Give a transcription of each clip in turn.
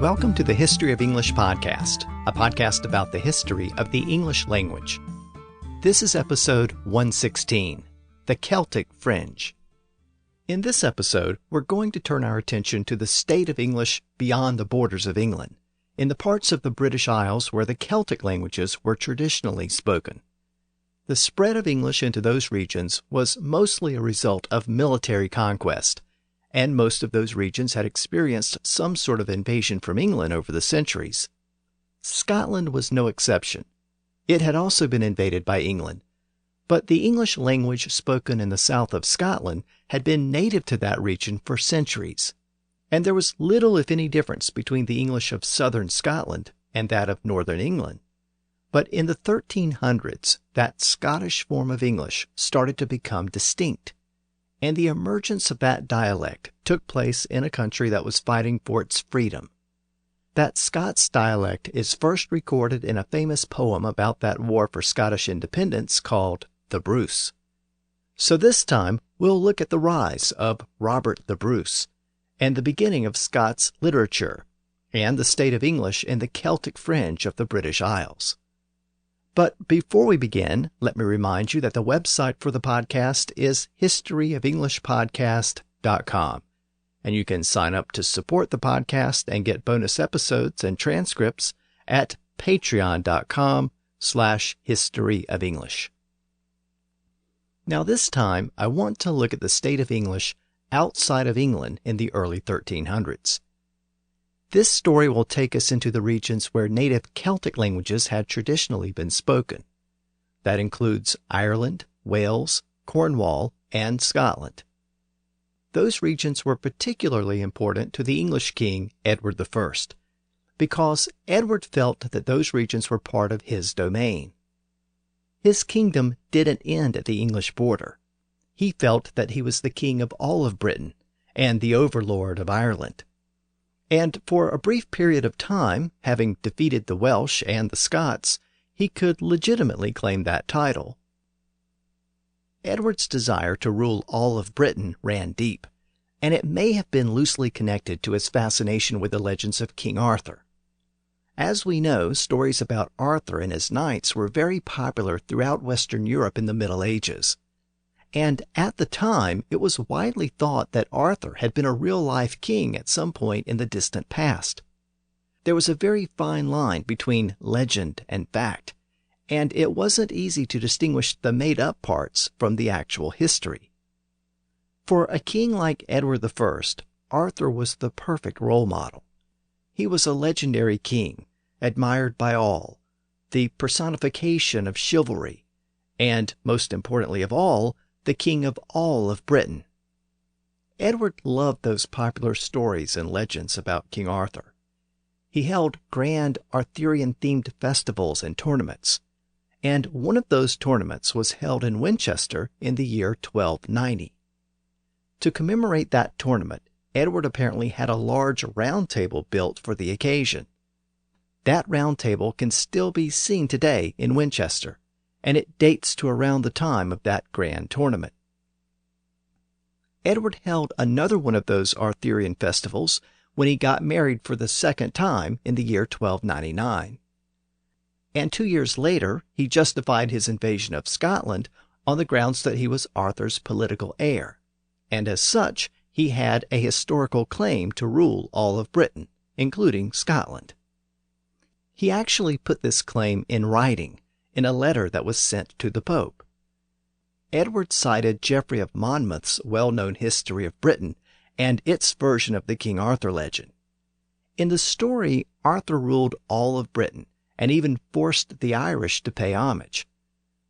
Welcome to the History of English podcast, a podcast about the history of the English language. This is episode 116, The Celtic Fringe. In this episode, we're going to turn our attention to the state of English beyond the borders of England, in the parts of the British Isles where the Celtic languages were traditionally spoken. The spread of English into those regions was mostly a result of military conquest, and most of those regions had experienced some sort of invasion from England over the centuries. Scotland was no exception. It had also been invaded by England, but the English language spoken in the south of Scotland had been native to that region for centuries, and there was little if any difference between the English of southern Scotland and that of northern England. But in the 1300s, that Scottish form of English started to become distinct, and the emergence of that dialect took place in a country that was fighting for its freedom. That Scots dialect is first recorded in a famous poem about that war for Scottish independence called The Bruce. So this time, we'll look at the rise of Robert the Bruce, and the beginning of Scots literature, and the state of English in the Celtic fringe of the British Isles. But before we begin, let me remind you that the website for the podcast is historyofenglishpodcast.com, and you can sign up to support the podcast and get bonus episodes and transcripts at patreon.com/historyoфenglish. Now this time, I want to look at the state of English outside of England in the early 1300s. This story will take us into the regions where native Celtic languages had traditionally been spoken. That includes Ireland, Wales, Cornwall, and Scotland. Those regions were particularly important to the English king Edward I, because Edward felt that those regions were part of his domain. His kingdom didn't end at the English border. He felt that he was the king of all of Britain and the overlord of Ireland. And for a brief period of time, having defeated the Welsh and the Scots, he could legitimately claim that title. Edward's desire to rule all of Britain ran deep, and it may have been loosely connected to his fascination with the legends of King Arthur. As we know, stories about Arthur and his knights were very popular throughout Western Europe in the Middle Ages. And at the time, it was widely thought that Arthur had been a real-life king at some point in the distant past. There was a very fine line between legend and fact, and it wasn't easy to distinguish the made-up parts from the actual history. For a king like Edward I, Arthur was the perfect role model. He was a legendary king, admired by all, the personification of chivalry, and, most importantly of all, the king of all of Britain. Edward loved those popular stories and legends about King Arthur. He held grand Arthurian-themed festivals and tournaments, and one of those tournaments was held in Winchester in the year 1290. To commemorate that tournament, Edward apparently had a large round table built for the occasion. That round table can still be seen today in Winchester, and it dates to around the time of that grand tournament. Edward held another one of those Arthurian festivals when he got married for the second time in the year 1299. And 2 years later, he justified his invasion of Scotland on the grounds that he was Arthur's political heir, and as such, he had a historical claim to rule all of Britain, including Scotland. He actually put this claim in writing, in a letter that was sent to the Pope. Edward cited Geoffrey of Monmouth's well-known History of Britain and its version of the King Arthur legend. In the story, Arthur ruled all of Britain and even forced the Irish to pay homage.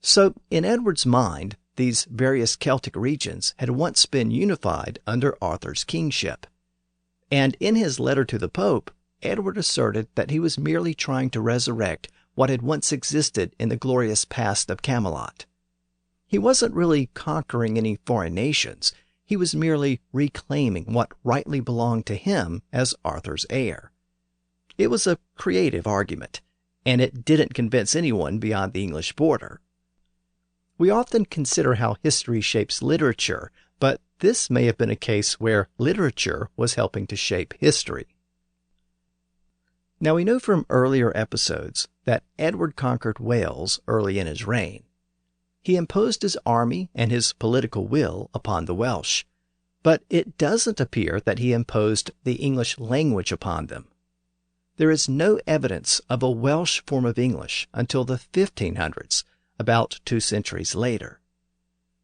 So, in Edward's mind, these various Celtic regions had once been unified under Arthur's kingship. And in his letter to the Pope, Edward asserted that he was merely trying to resurrect what had once existed in the glorious past of Camelot. He wasn't really conquering any foreign nations. He was merely reclaiming what rightly belonged to him as Arthur's heir. It was a creative argument, and it didn't convince anyone beyond the English border. We often consider how history shapes literature, but this may have been a case where literature was helping to shape history. Now we know from earlier episodes that Edward conquered Wales early in his reign. He imposed his army and his political will upon the Welsh, but it doesn't appear that he imposed the English language upon them. There is no evidence of a Welsh form of English until the 1500s, about 2 centuries later.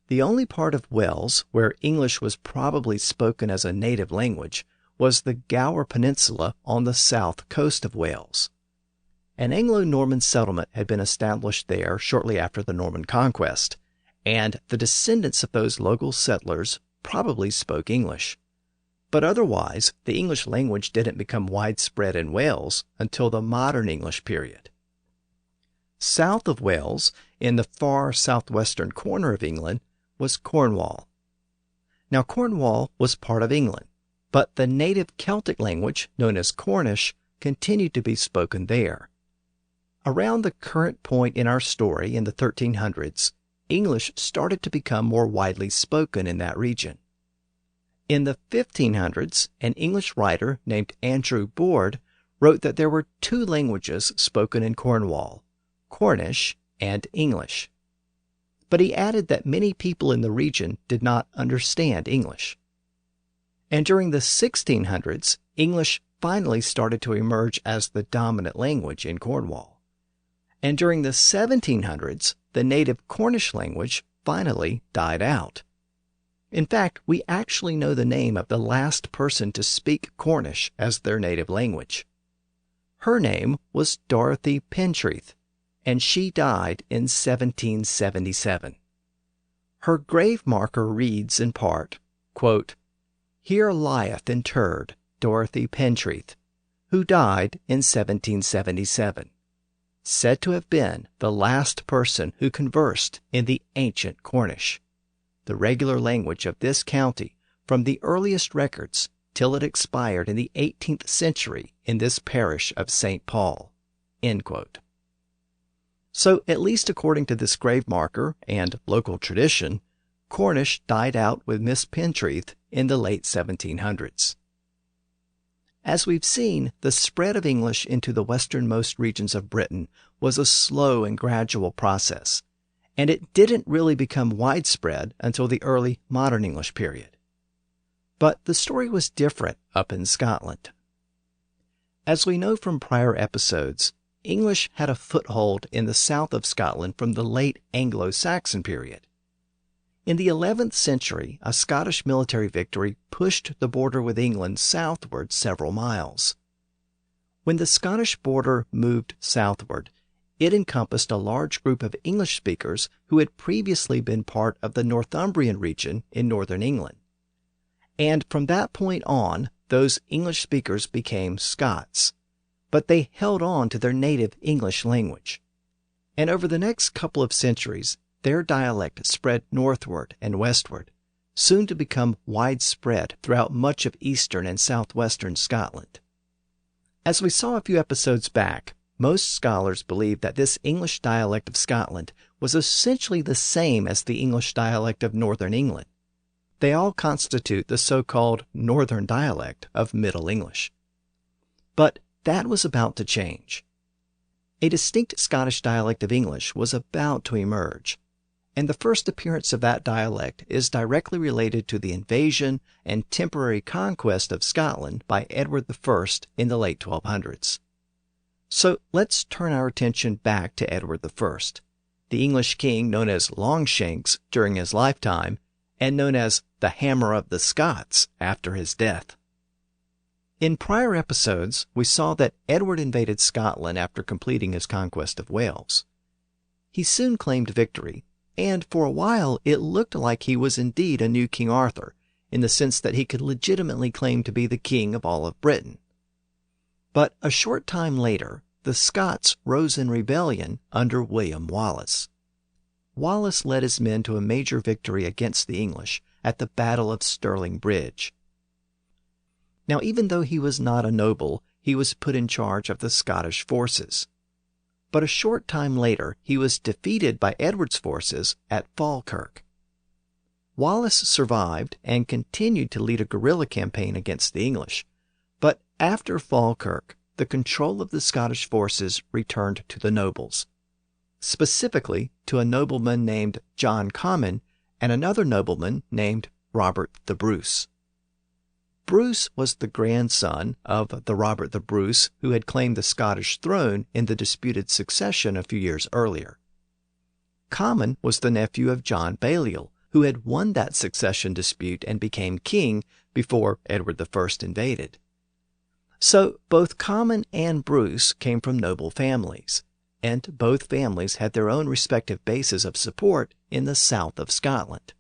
The only part of Wales where English was probably spoken as a native language was the Gower Peninsula on the south coast of Wales. An Anglo-Norman settlement had been established there shortly after the Norman conquest, and the descendants of those local settlers probably spoke English. But otherwise, the English language didn't become widespread in Wales until the modern English period. South of Wales, in the far southwestern corner of England, was Cornwall. Now, Cornwall was part of England, but the native Celtic language, known as Cornish, continued to be spoken there. Around the current point in our story in the 1300s, English started to become more widely spoken in that region. In the 1500s, an English writer named Andrew Boord wrote that there were 2 languages spoken in Cornwall, Cornish and English. But he added that many people in the region did not understand English. And during the 1600s, English finally started to emerge as the dominant language in Cornwall. And during the 1700s, the native Cornish language finally died out. In fact, we actually know the name of the last person to speak Cornish as their native language. Her name was Dorothy Pentreath, and she died in 1777. Her grave marker reads in part, quote, "Here lieth interred Dorothy Pentreath, who died in 1777, said to have been the last person who conversed in the ancient Cornish, the regular language of this county from the earliest records till it expired in the 18th century in this parish of St. Paul." End quote. So, at least according to this grave marker and local tradition, Cornish died out with Miss Pentreath in the late 1700s. As we've seen, the spread of English into the westernmost regions of Britain was a slow and gradual process, and it didn't really become widespread until the early modern English period. But the story was different up in Scotland. As we know from prior episodes, English had a foothold in the south of Scotland from the late Anglo-Saxon period. In the 11th century, a Scottish military victory pushed the border with England southward several miles. When the Scottish border moved southward, it encompassed a large group of English speakers who had previously been part of the Northumbrian region in northern England. And from that point on, those English speakers became Scots, but they held on to their native English language. And over the next couple of centuries, their dialect spread northward and westward, soon to become widespread throughout much of eastern and southwestern Scotland. As we saw a few episodes back, most scholars believe that this English dialect of Scotland was essentially the same as the English dialect of northern England. They all constitute the so-called northern dialect of Middle English. But that was about to change. A distinct Scottish dialect of English was about to emerge, and the first appearance of that dialect is directly related to the invasion and temporary conquest of Scotland by Edward I in the late 1200s. So let's turn our attention back to Edward I, the English king known as Longshanks during his lifetime and known as the Hammer of the Scots after his death. In prior episodes, we saw that Edward invaded Scotland after completing his conquest of Wales. He soon claimed victory, and for a while it looked like he was indeed a new King Arthur, in the sense that he could legitimately claim to be the king of all of Britain. But a short time later, the Scots rose in rebellion under William Wallace. Wallace led his men to a major victory against the English at the Battle of Stirling Bridge. Now, even though he was not a noble, he was put in charge of the Scottish forces. But a short time later, he was defeated by Edward's forces at Falkirk. Wallace survived and continued to lead a guerrilla campaign against the English. But after Falkirk, the control of the Scottish forces returned to the nobles, specifically to a nobleman named John Comyn and another nobleman named Robert the Bruce. Bruce was the grandson of the Robert the Bruce who had claimed the Scottish throne in the disputed succession a few years earlier. Comyn was the nephew of John Balliol, who had won that succession dispute and became king before Edward I invaded. So both Comyn and Bruce came from noble families, and both families had their own respective bases of support in the south of Scotland.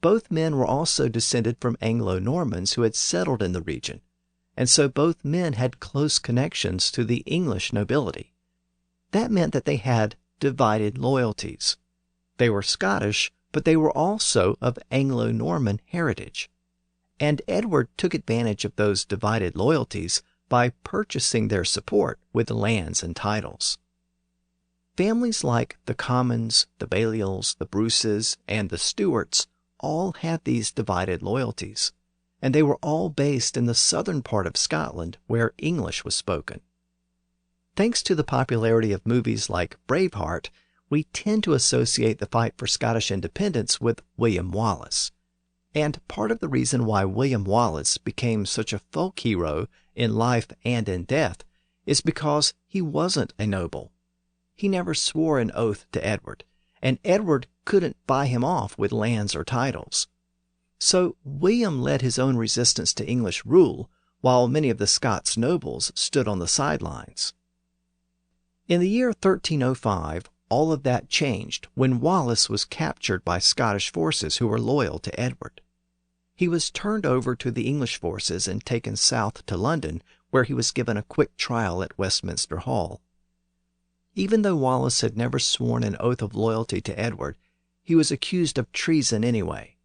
Both men were also descended from Anglo-Normans who had settled in the region, and so both men had close connections to the English nobility. That meant that they had divided loyalties. They were Scottish, but they were also of Anglo-Norman heritage. And Edward took advantage of those divided loyalties by purchasing their support with lands and titles. Families like the Comyns, the Balliols, the Bruces, and the Stuarts all had these divided loyalties, and they were all based in the southern part of Scotland where English was spoken. Thanks to the popularity of movies like Braveheart, we tend to associate the fight for Scottish independence with William Wallace. And part of the reason why William Wallace became such a folk hero in life and in death is because he wasn't a noble. He never swore an oath to Edward, and Edward couldn't buy him off with lands or titles. So William led his own resistance to English rule, while many of the Scots nobles stood on the sidelines. In the year 1305, all of that changed when Wallace was captured by Scottish forces who were loyal to Edward. He was turned over to the English forces and taken south to London, where he was given a quick trial at Westminster Hall. Even though Wallace had never sworn an oath of loyalty to Edward, he was accused of treason anyway.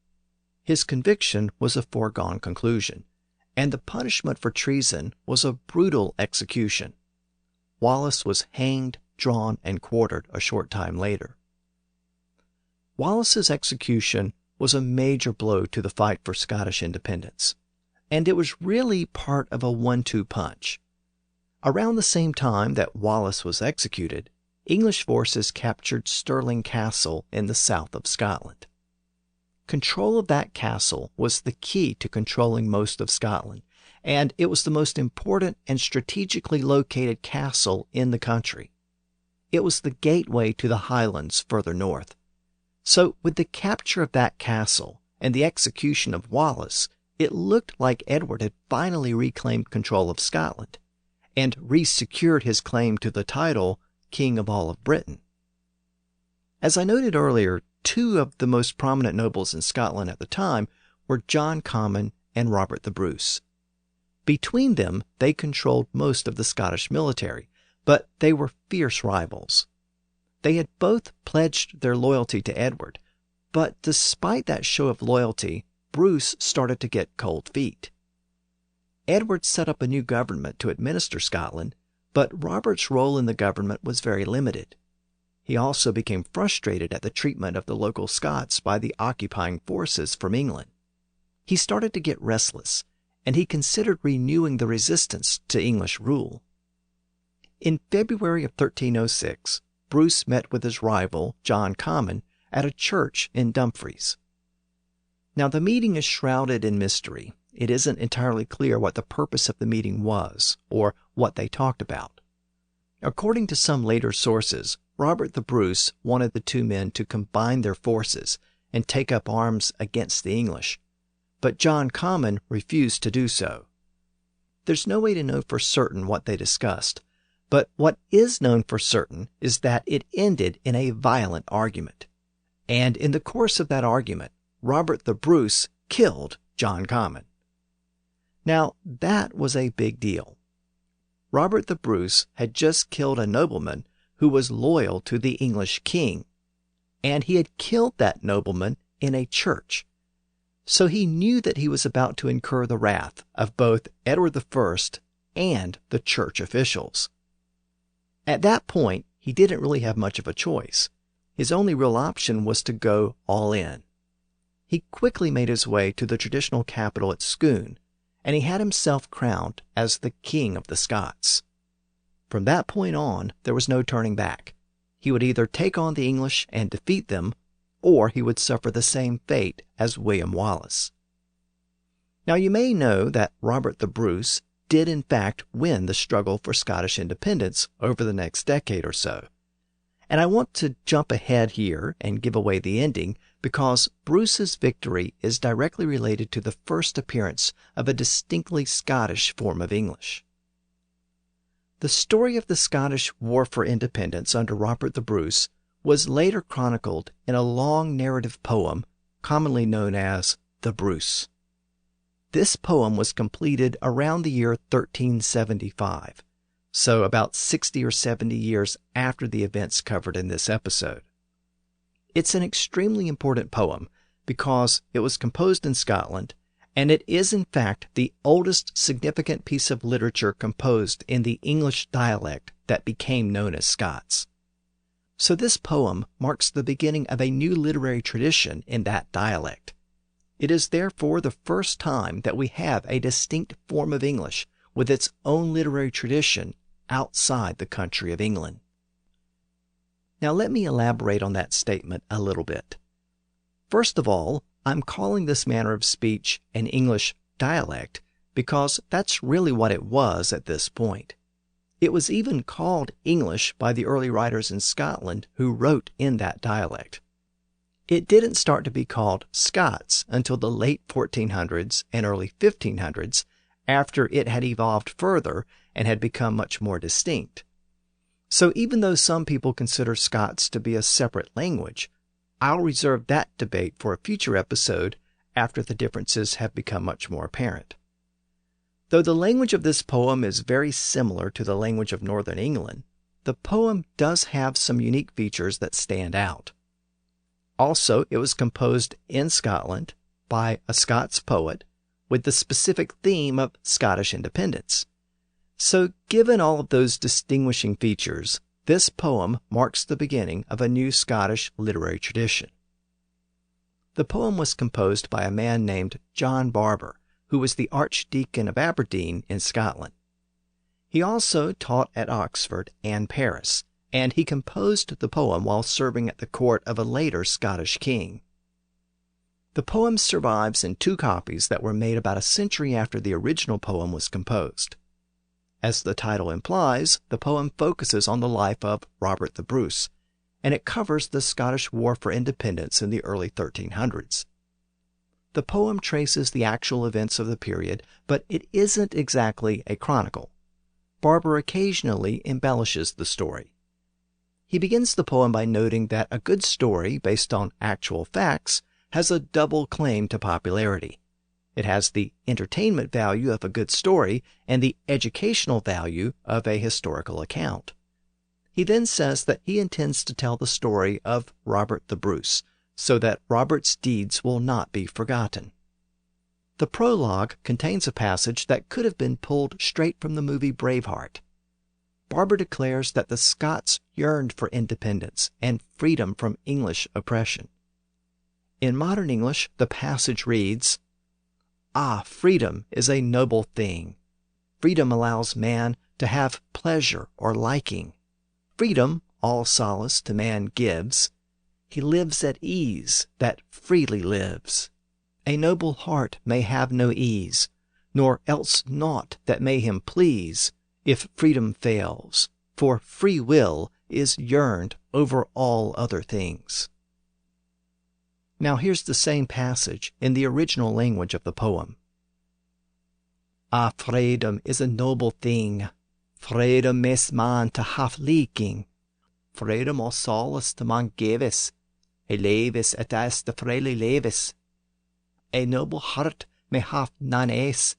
His conviction was a foregone conclusion, and the punishment for treason was a brutal execution. Wallace was hanged, drawn, and quartered a short time later. Wallace's execution was a major blow to the fight for Scottish independence, and it was really part of a 1-2 punch. Around the same time that Wallace was executed, English forces captured Stirling Castle in the south of Scotland. Control of that castle was the key to controlling most of Scotland, and it was the most important and strategically located castle in the country. It was the gateway to the Highlands further north. So with the capture of that castle and the execution of Wallace, it looked like Edward had finally reclaimed control of Scotland and re-secured his claim to the title King of all of Britain. As I noted earlier, two of the most prominent nobles in Scotland at the time were John Comyn and Robert the Bruce. Between them, they controlled most of the Scottish military, but they were fierce rivals. They had both pledged their loyalty to Edward, but despite that show of loyalty, Bruce started to get cold feet. Edward set up a new government to administer Scotland, but Robert's role in the government was very limited. He also became frustrated at the treatment of the local Scots by the occupying forces from England. He started to get restless, and he considered renewing the resistance to English rule. In February of 1306, Bruce met with his rival, John Comyn, at a church in Dumfries. Now, the meeting is shrouded in mystery. It isn't entirely clear what the purpose of the meeting was, or what they talked about. According to some later sources, Robert the Bruce wanted the two men to combine their forces and take up arms against the English, but John Comyn refused to do so. There's no way to know for certain what they discussed, but what is known for certain is that it ended in a violent argument. And in the course of that argument, Robert the Bruce killed John Comyn. Now, that was a big deal. Robert the Bruce had just killed a nobleman who was loyal to the English king, and he had killed that nobleman in a church. So he knew that he was about to incur the wrath of both Edward I and the church officials. At that point, he didn't really have much of a choice. His only real option was to go all in. He quickly made his way to the traditional capital at Scone, and he had himself crowned as the King of the Scots. From that point on, there was no turning back. He would either take on the English and defeat them, or he would suffer the same fate as William Wallace. Now you may know that Robert the Bruce did in fact win the struggle for Scottish independence over the next decade or so. And I want to jump ahead here and give away the ending because Bruce's victory is directly related to the first appearance of a distinctly Scottish form of English. The story of the Scottish War for Independence under Robert the Bruce was later chronicled in a long narrative poem commonly known as the Bruce. This poem was completed around the year 1375, so about 60 or 70 years after the events covered in this episode. It's an extremely important poem because it was composed in Scotland, and it is in fact the oldest significant piece of literature composed in the English dialect that became known as Scots. So this poem marks the beginning of a new literary tradition in that dialect. It is therefore the first time that we have a distinct form of English with its own literary tradition outside the country of England. Now let me elaborate on that statement a little bit. First of all, I'm calling this manner of speech an English dialect because that's really what it was at this point. It was even called English by the early writers in Scotland who wrote in that dialect. It didn't start to be called Scots until the late 1400s and early 1500s, after it had evolved further and had become much more distinct. So even though some people consider Scots to be a separate language, I'll reserve that debate for a future episode after the differences have become much more apparent. Though the language of this poem is very similar to the language of Northern England, the poem does have some unique features that stand out. Also, it was composed in Scotland by a Scots poet with the specific theme of Scottish independence. So, given all of those distinguishing features, this poem marks the beginning of a new Scottish literary tradition. The poem was composed by a man named John Barbour, who was the Archdeacon of Aberdeen in Scotland. He also taught at Oxford and Paris, and he composed the poem while serving at the court of a later Scottish king. The poem survives in 2 copies that were made about a century after the original poem was composed. As the title implies, the poem focuses on the life of Robert the Bruce, and it covers the Scottish War for Independence in the early 1300s. The poem traces the actual events of the period, but it isn't exactly a chronicle. Barbour occasionally embellishes the story. He begins the poem by noting that a good story based on actual facts has a double claim to popularity. It has the entertainment value of a good story and the educational value of a historical account. He then says that he intends to tell the story of Robert the Bruce, so that Robert's deeds will not be forgotten. The prologue contains a passage that could have been pulled straight from the movie Braveheart. Barbour declares that the Scots yearned for independence and freedom from English oppression. In modern English, the passage reads, "Ah, freedom is a noble thing. Freedom allows man to have pleasure or liking. Freedom all solace to man gives. He lives at ease that freely lives. A noble heart may have no ease, nor else naught that may him please, if freedom fails, for free will is yearned over all other things." Now here's the same passage in the original language of the poem. "Ah, freedom is a noble thing. Freedom makes man to have liking. Freedom all solace to man gives. He lives at as the freely lives. A noble heart may have none else,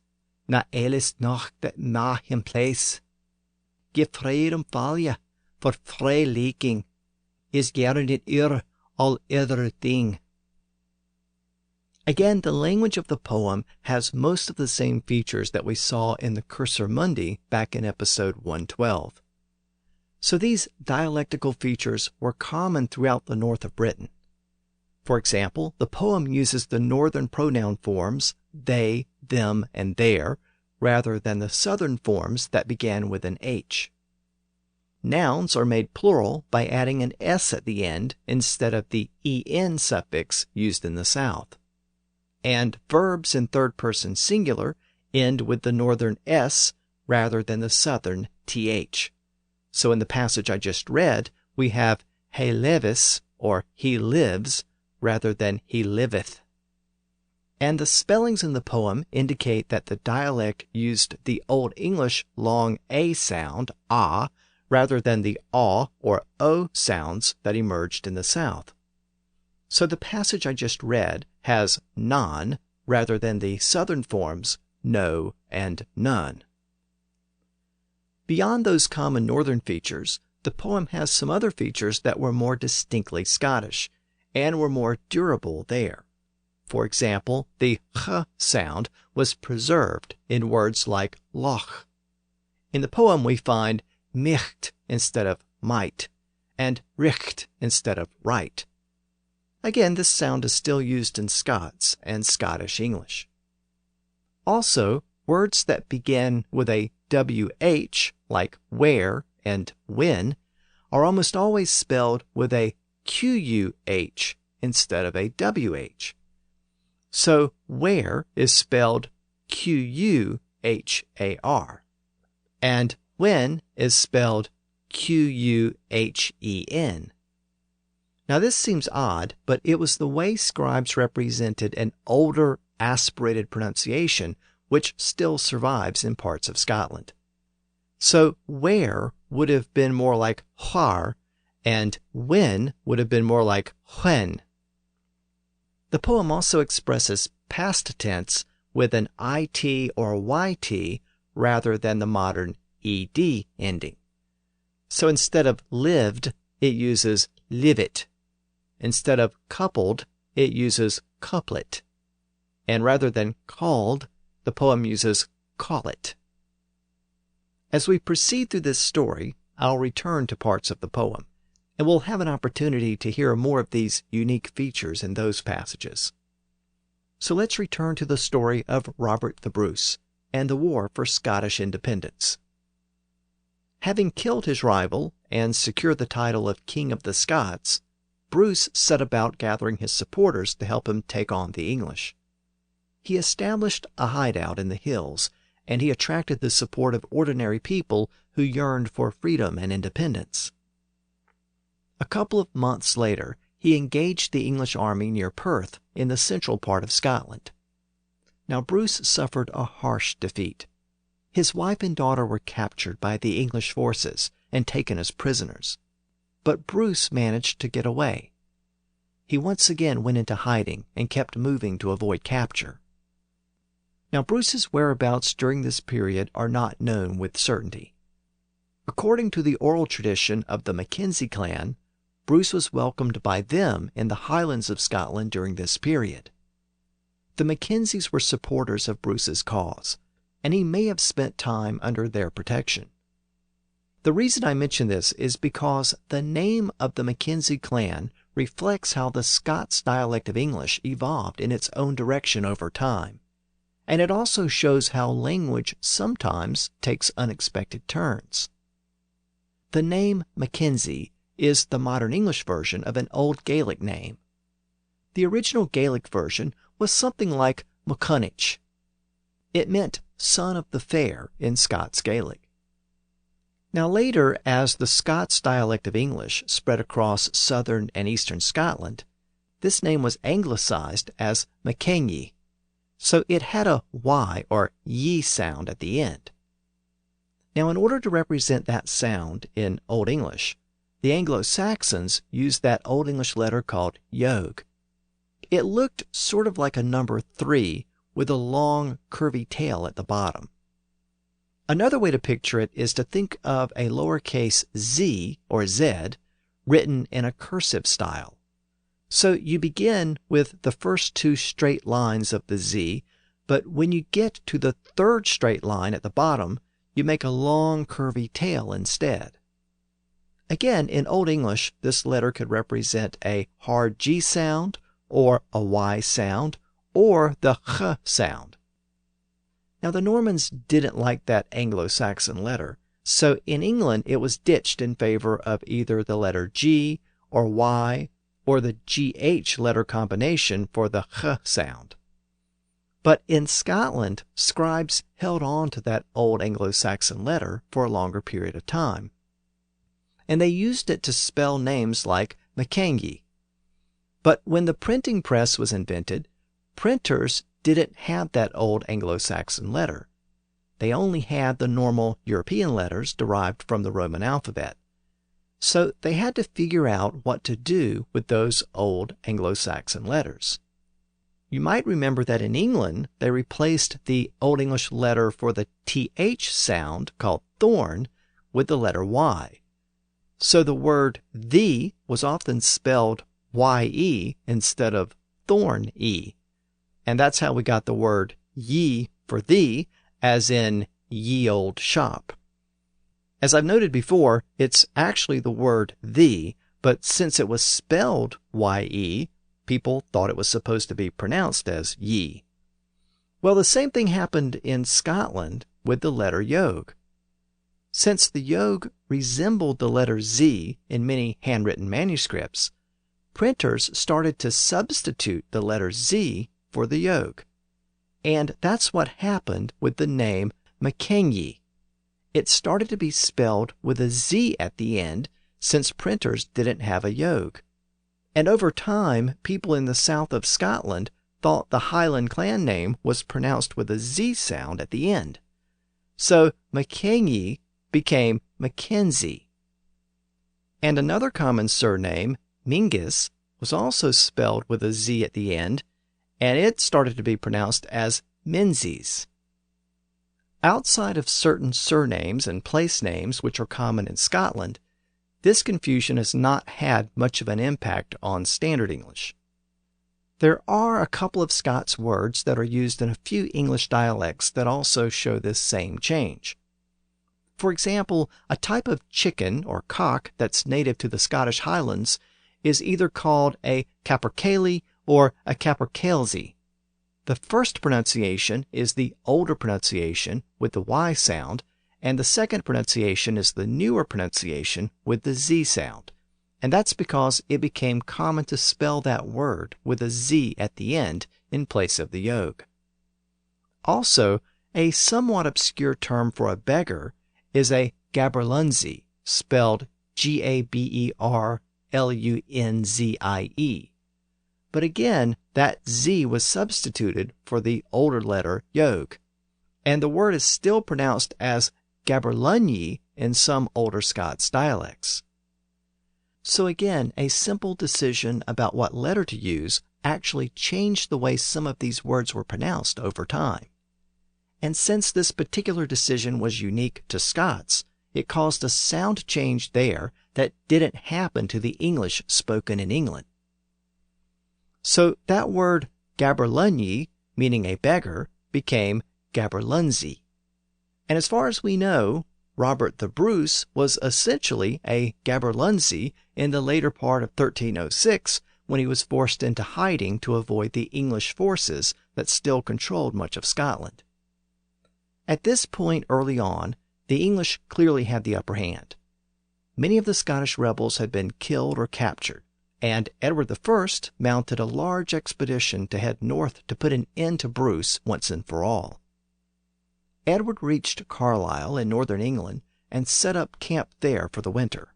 not else noch that ma him place. Give freedom value, for free liking is guaranteed all other thing." Again, the language of the poem has most of the same features that we saw in the Cursor Mundi back in episode 112. So these dialectical features were common throughout the north of Britain. For example, the poem uses the northern pronoun forms they, them and their, rather than the southern forms that began with an H. Nouns are made plural by adding an S at the end instead of the en suffix used in the South. And verbs in third-person singular end with the northern S rather than the southern th. So in the passage I just read, we have he levis, or he lives, rather than he liveth. And the spellings in the poem indicate that the dialect used the Old English long A sound, ah, rather than the aw or o sounds that emerged in the South. So the passage I just read has non rather than the southern forms no and none. Beyond those common northern features, the poem has some other features that were more distinctly Scottish and were more durable there. For example, the ch sound was preserved in words like loch. In the poem we find micht instead of might, and richt instead of right. Again, this sound is still used in Scots and Scottish English. Also, words that begin with a wh, like where and when, are almost always spelled with a quh instead of a wh. So where is spelled quhar, and when is spelled quhen. Now this seems odd, but it was the way scribes represented an older, aspirated pronunciation which still survives in parts of Scotland. So where would have been more like whar, and when would have been more like when. The poem also expresses past tense with an it or yt rather than the modern ed ending. So instead of lived, it uses livit. Instead of coupled, it uses couplet. And rather than called, the poem uses call it. As we proceed through this story, I'll return to parts of the poem, and we'll have an opportunity to hear more of these unique features in those passages. So let's return to the story of Robert the Bruce and the war for Scottish independence. Having killed his rival and secured the title of King of the Scots, Bruce set about gathering his supporters to help him take on the English. He established a hideout in the hills, and he attracted the support of ordinary people who yearned for freedom and independence. A couple of months later, he engaged the English army near Perth in the central part of Scotland. Now Bruce suffered a harsh defeat. His wife and daughter were captured by the English forces and taken as prisoners. But Bruce managed to get away. He once again went into hiding and kept moving to avoid capture. Now Bruce's whereabouts during this period are not known with certainty. According to the oral tradition of the Mackenzie clan, Bruce was welcomed by them in the Highlands of Scotland during this period. The Mackenzies were supporters of Bruce's cause, and he may have spent time under their protection. The reason I mention this is because the name of the Mackenzie clan reflects how the Scots dialect of English evolved in its own direction over time, and it also shows how language sometimes takes unexpected turns. The name Mackenzie is the modern English version of an old Gaelic name. The original Gaelic version was something like Macunich. It meant son of the fair in Scots Gaelic. Now later, as the Scots dialect of English spread across southern and eastern Scotland, this name was anglicized as Mackenzie, so it had a y or ye sound at the end. Now in order to represent that sound in Old English, the Anglo-Saxons used that Old English letter called yogh. It looked sort of like a number 3 with a long, curvy tail at the bottom. Another way to picture it is to think of a lowercase z or z written in a cursive style. So you begin with the first 2 straight lines of the z, but when you get to the third straight line at the bottom, you make a long, curvy tail instead. Again, in Old English, this letter could represent a hard G sound, or a Y sound, or the ch sound. Now, the Normans didn't like that Anglo-Saxon letter, so in England it was ditched in favor of either the letter G or Y or the GH letter combination for the H sound. But in Scotland, scribes held on to that old Anglo-Saxon letter for a longer period of time, and they used it to spell names like Mackenzie. But when the printing press was invented, printers didn't have that old Anglo-Saxon letter. They only had the normal European letters derived from the Roman alphabet. So they had to figure out what to do with those old Anglo-Saxon letters. You might remember that in England, they replaced the Old English letter for the TH sound, called thorn, with the letter Y. So the word "the" was often spelled Y-E instead of thorn-E. And that's how we got the word ye for thee, as in ye old shop. As I've noted before, it's actually the word "thee," but since it was spelled Y-E, people thought it was supposed to be pronounced as ye. Well, the same thing happened in Scotland with the letter yogh. Since the yogh resembled the letter Z in many handwritten manuscripts, printers started to substitute the letter Z for the yogh. And that's what happened with the name Mackenzie. It started to be spelled with a Z at the end since printers didn't have a yogh. And over time, people in the south of Scotland thought the Highland clan name was pronounced with a Z sound at the end. So Mackenzie became Mackenzie. And another common surname, Mingus, was also spelled with a Z at the end, and it started to be pronounced as Menzies. Outside of certain surnames and place names which are common in Scotland, this confusion has not had much of an impact on Standard English. There are a couple of Scots words that are used in a few English dialects that also show this same change. For example, a type of chicken or cock that's native to the Scottish Highlands is either called a capercaillie or a capercailzie. The first pronunciation is the older pronunciation with the Y sound, and the second pronunciation is the newer pronunciation with the Z sound. And that's because it became common to spell that word with a Z at the end in place of the yogh. Also, a somewhat obscure term for a beggar is a gaberlunzie, spelled Gaberlunzie. But again, that Z was substituted for the older letter yogh, and the word is still pronounced as Gaberlunye in some older Scots dialects. So again, a simple decision about what letter to use actually changed the way some of these words were pronounced over time. And since this particular decision was unique to Scots, it caused a sound change there that didn't happen to the English spoken in England. So that word Gaberlunye, meaning a beggar, became Gaberlunzie. And as far as we know, Robert the Bruce was essentially a Gaberlunzie in the later part of 1306 when he was forced into hiding to avoid the English forces that still controlled much of Scotland. At this point early on, the English clearly had the upper hand. Many of the Scottish rebels had been killed or captured, and Edward I mounted a large expedition to head north to put an end to Bruce once and for all. Edward reached Carlisle in northern England and set up camp there for the winter.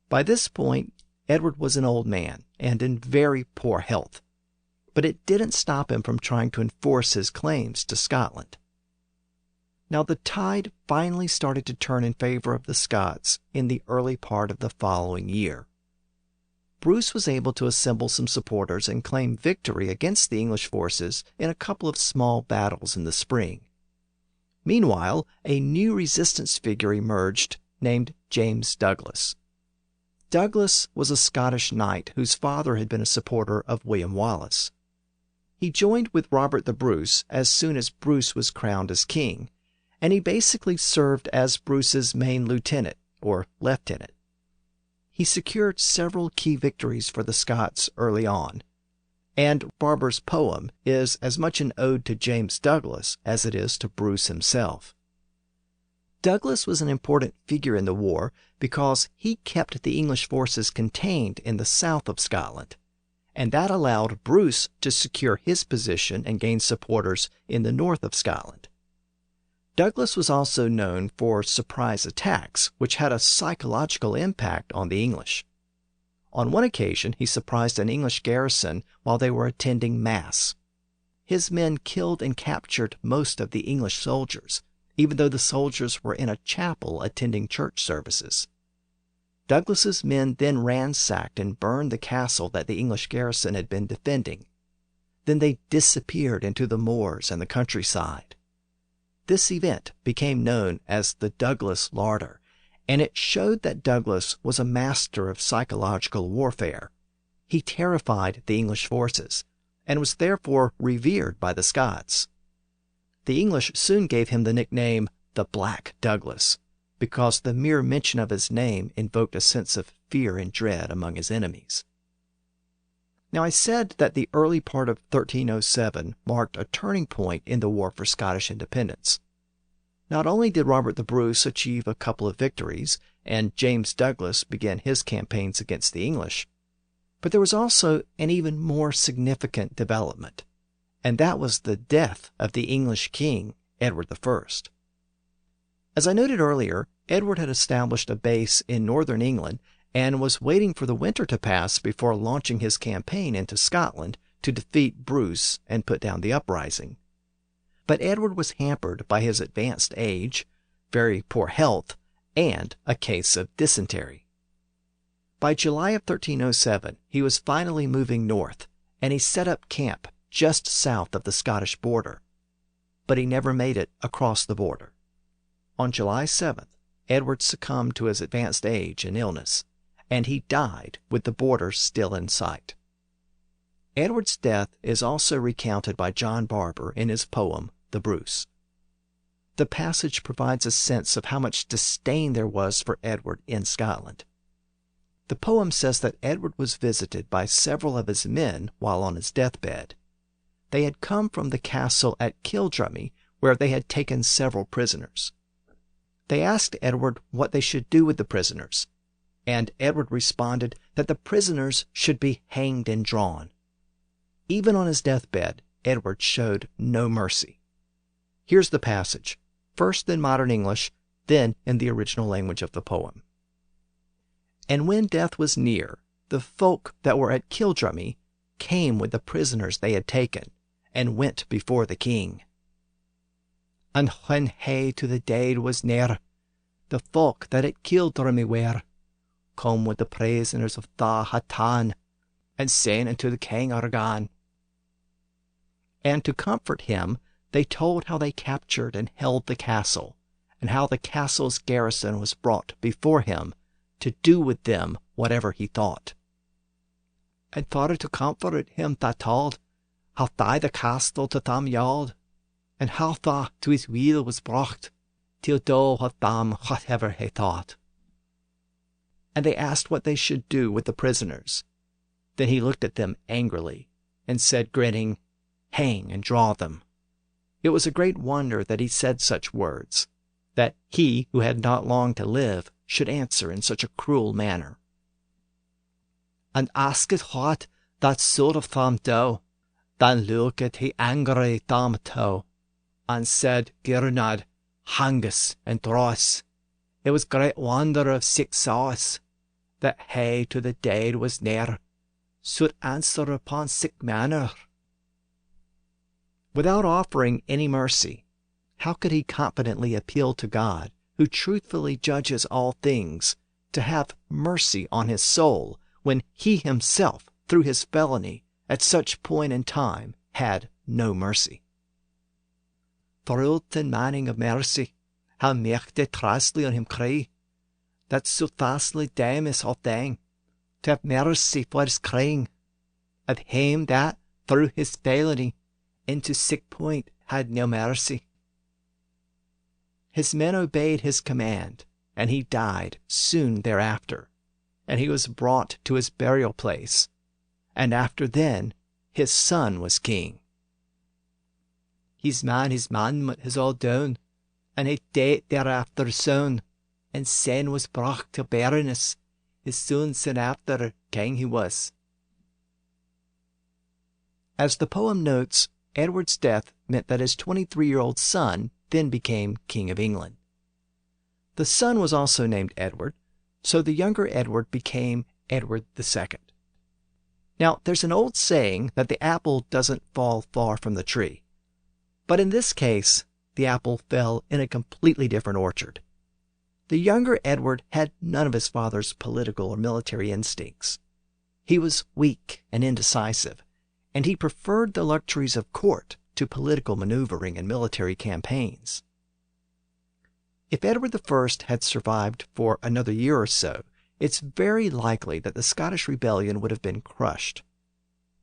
By this point, Edward was an old man and in very poor health, but it didn't stop him from trying to enforce his claims to Scotland. Now the tide finally started to turn in favor of the Scots in the early part of the following year. Bruce was able to assemble some supporters and claim victory against the English forces in a couple of small battles in the spring. Meanwhile, a new resistance figure emerged named James Douglas. Douglas was a Scottish knight whose father had been a supporter of William Wallace. He joined with Robert the Bruce as soon as Bruce was crowned as king, and he basically served as Bruce's main lieutenant, or lieutenant. He secured several key victories for the Scots early on. and Barbour's poem is as much an ode to James Douglas as it is to Bruce himself. Douglas was an important figure in the war because he kept the English forces contained in the south of Scotland, and that allowed Bruce to secure his position and gain supporters in the north of Scotland. Douglas was also known for surprise attacks, which had a psychological impact on the English. On one occasion, he surprised an English garrison while they were attending Mass. His men killed and captured most of the English soldiers, even though the soldiers were in a chapel attending church services. Douglas's men then ransacked and burned the castle that the English garrison had been defending. Then they disappeared into the moors and the countryside. This event became known as the Douglas Larder, and it showed that Douglas was a master of psychological warfare. He terrified the English forces, and was therefore revered by the Scots. The English soon gave him the nickname the Black Douglas, because the mere mention of his name invoked a sense of fear and dread among his enemies. Now, I said that the early part of 1307 marked a turning point in the war for Scottish independence. Not only did Robert the Bruce achieve a couple of victories, and James Douglas began his campaigns against the English, but there was also an even more significant development, and that was the death of the English king, Edward I. As I noted earlier, Edward had established a base in northern England and was waiting for the winter to pass before launching his campaign into Scotland to defeat Bruce and put down the uprising. But Edward was hampered by his advanced age, very poor health, and a case of dysentery. By July of 1307, he was finally moving north, and he set up camp just south of the Scottish border. But he never made it across the border. On July 7th, Edward succumbed to his advanced age and illness, and he died with the border still in sight. Edward's death is also recounted by John Barbour in his poem, The Bruce. The passage provides a sense of how much disdain there was for Edward in Scotland. The poem says that Edward was visited by several of his men while on his deathbed. They had come from the castle at Kildrummie, where they had taken several prisoners. They asked Edward what they should do with the prisoners, and Edward responded that the prisoners should be hanged and drawn. Even on his deathbed, Edward showed no mercy. Here's the passage, first in modern English, then in the original language of the poem. And when death was near, the folk that were at Kildrummie came with the prisoners they had taken, and went before the king. And when hey to the dead was near, the folk that at Kildrummie were, come with the prisoners of tha had ta'en, and saying unto the king are gone. And to comfort him, they told how they captured and held the castle, and how the castle's garrison was brought before him to do with them whatever he thought. And for to comfort him that told, how thy the castle to tham yald, and how tha to his will was brought, till do had tham whatever he thought. And they asked what they should do with the prisoners. Then he looked at them angrily, and said, grinning, hang and draw them. It was a great wonder that he said such words, that he who had not long to live should answer in such a cruel manner. And asked what that sort of tham do, then looked he angry tham to, and said, Girnad, hangus and dross. It was great wonder of sick sauce, that he to the dead was near, should answer upon sick manner. Without offering any mercy, how could he confidently appeal to God, who truthfully judges all things, to have mercy on his soul, when he himself, through his felony, at such point in time, had no mercy? Through manning of mercy, how mechte trustly on him cry, that so fastly dame is all thing, to have mercy for his crying, of him that, through his felony, into sick point had no mercy. His men obeyed his command, and he died soon thereafter, and he was brought to his burial place, and after then his son was king. His man has all down, and he died thereafter soon, and sen was brought to barrenness. His son soon after king he was. As the poem notes, Edward's death meant that his 23-year-old son then became King of England. The son was also named Edward, so the younger Edward became Edward II. Now, there's an old saying that the apple doesn't fall far from the tree. But in this case, the apple fell in a completely different orchard. The younger Edward had none of his father's political or military instincts. He was weak and indecisive, and he preferred the luxuries of court to political maneuvering and military campaigns. If Edward I had survived for another year or so, it's very likely that the Scottish rebellion would have been crushed.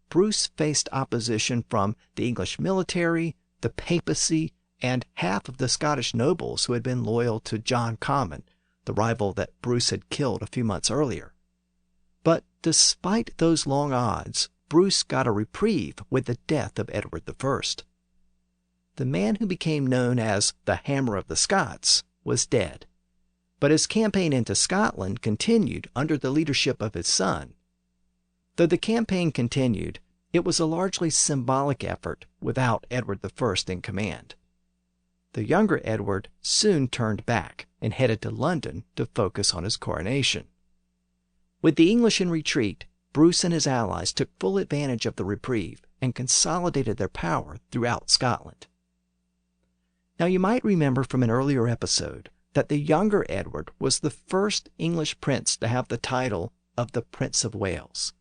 Bruce faced opposition from the English military, the papacy, and half of the Scottish nobles who had been loyal to John Comyn, the rival that Bruce had killed a few months earlier. But despite those long odds, Bruce got a reprieve with the death of Edward I. The man who became known as the Hammer of the Scots was dead, but his campaign into Scotland continued under the leadership of his son. Though the campaign continued, it was a largely symbolic effort without Edward I in command. The younger Edward soon turned back and headed to London to focus on his coronation. With the English in retreat, Bruce and his allies took full advantage of the reprieve and consolidated their power throughout Scotland. Now, you might remember from an earlier episode that the younger Edward was the first English prince to have the title of the Prince of Wales.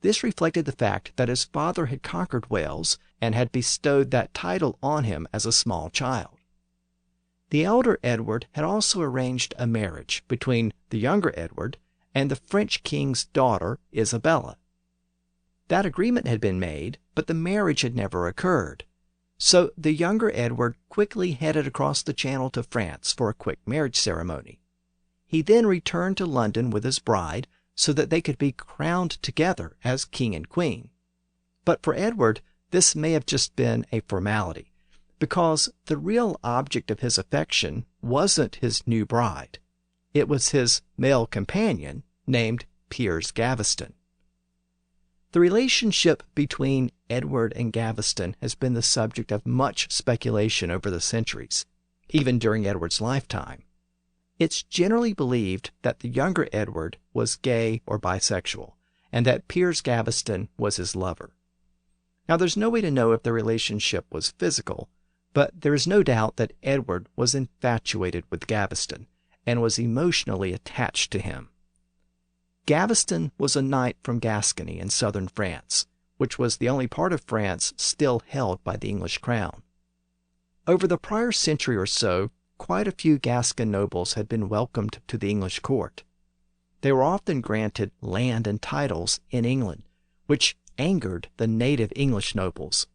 This reflected the fact that his father had conquered Wales and had bestowed that title on him as a small child. The elder Edward had also arranged a marriage between the younger Edward and the French king's daughter, Isabella. That agreement had been made, but the marriage had never occurred. So the younger Edward quickly headed across the Channel to France for a quick marriage ceremony. He then returned to London with his bride so that they could be crowned together as king and queen. But for Edward, this may have just been a formality, because the real object of his affection wasn't his new bride. It was his male companion named Piers Gaveston. The relationship between Edward and Gaveston has been the subject of much speculation over the centuries, even during Edward's lifetime. It's generally believed that the younger Edward was gay or bisexual, and that Piers Gaveston was his lover. Now, there's no way to know if the relationship was physical, but there is no doubt that Edward was infatuated with Gaveston and was emotionally attached to him. Gaveston was a knight from Gascony in southern France, which was the only part of France still held by the English crown. Over the prior century or so, quite a few Gascon nobles had been welcomed to the English court. They were often granted land and titles in England, which angered the native English nobles.